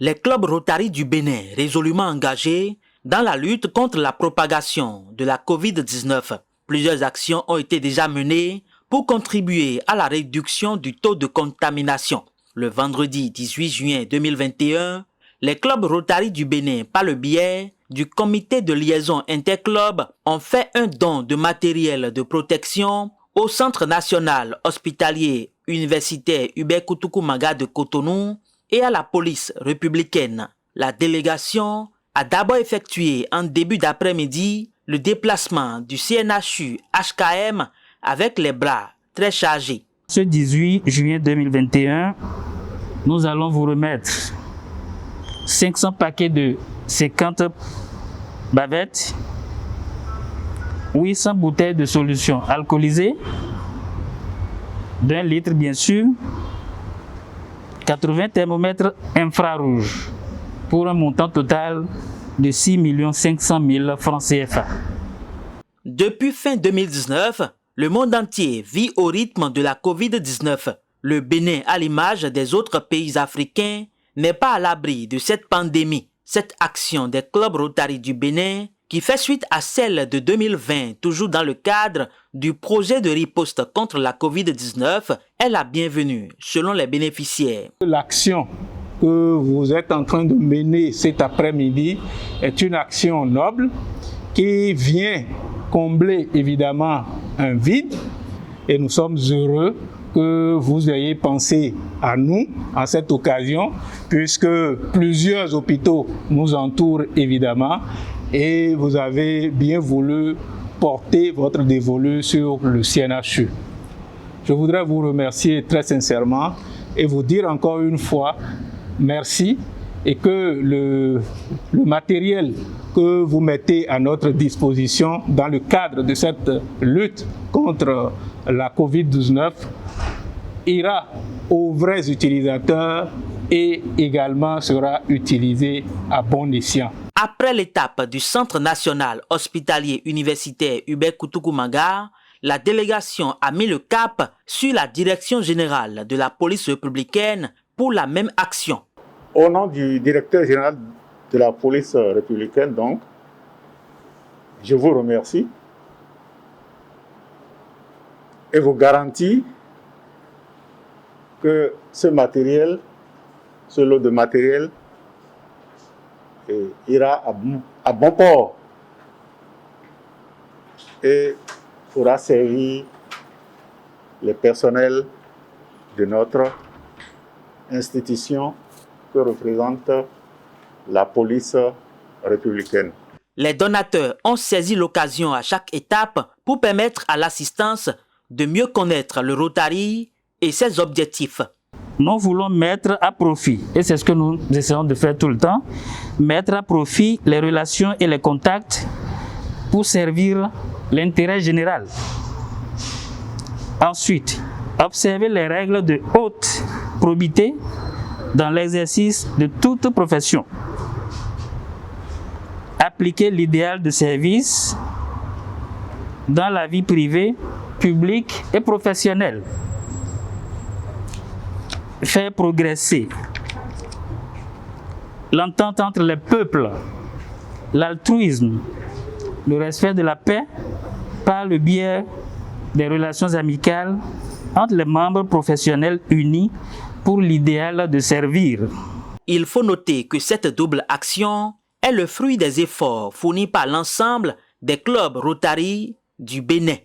Les clubs Rotary du Bénin, résolument engagés dans la lutte contre la propagation de la COVID-19. Plusieurs actions ont été déjà menées pour contribuer à la réduction du taux de contamination. Le vendredi 18 juin 2021, les clubs Rotary du Bénin, par le biais du comité de liaison interclub, ont fait un don de matériel de protection au Centre national hospitalier universitaire Hubert Koutoukou-Maga de Cotonou et à la police républicaine. La délégation a d'abord effectué en début d'après-midi le déplacement du CNHU HKM avec les bras très chargés. Ce 18 juin 2021, nous allons vous remettre 500 paquets de 50 bavettes, 800 bouteilles de solution alcoolisée, d'1 litre bien sûr, 80 thermomètres infrarouges pour un montant total de 6 500 000 francs CFA. Depuis fin 2019, le monde entier vit au rythme de la COVID-19. Le Bénin, à l'image des autres pays africains, n'est pas à l'abri de cette pandémie. Cette action des clubs Rotary du Bénin, qui fait suite à celle de 2020, toujours dans le cadre du projet de riposte contre la COVID-19, est la bienvenue, selon les bénéficiaires. L'action que vous êtes en train de mener cet après-midi est une action noble qui vient combler évidemment un vide et nous sommes heureux que vous ayez pensé à nous à cette occasion puisque plusieurs hôpitaux nous entourent évidemment et vous avez bien voulu porter votre dévolu sur le CNHU. Je voudrais vous remercier très sincèrement et vous dire encore une fois merci et que le matériel que vous mettez à notre disposition dans le cadre de cette lutte contre la COVID-19 ira aux vrais utilisateurs et également sera utilisé à bon escient. Après l'étape du Centre national hospitalier universitaire Hubert Koutoukou-Maga, la délégation a mis le cap sur la direction générale de la police républicaine pour la même action. Au nom du directeur général de la police républicaine, donc, je vous remercie et vous garantis que ce matériel, ce lot de matériel, ira à bon port et pourra servir les personnels de notre institution que représente la police républicaine. Les donateurs ont saisi l'occasion à chaque étape pour permettre à l'assistance de mieux connaître le Rotary et ses objectifs. Nous voulons mettre à profit, et c'est ce que nous essayons de faire tout le temps, mettre à profit les relations et les contacts pour servir l'intérêt général. Ensuite, observer les règles de haute probité dans l'exercice de toute profession. Appliquer l'idéal de service dans la vie privée, publique et professionnelle. Faire progresser l'entente entre les peuples, l'altruisme, le respect de la paix par le biais des relations amicales entre les membres professionnels unis pour l'idéal de servir. Il faut noter que cette double action est le fruit des efforts fournis par l'ensemble des clubs Rotary du Bénin.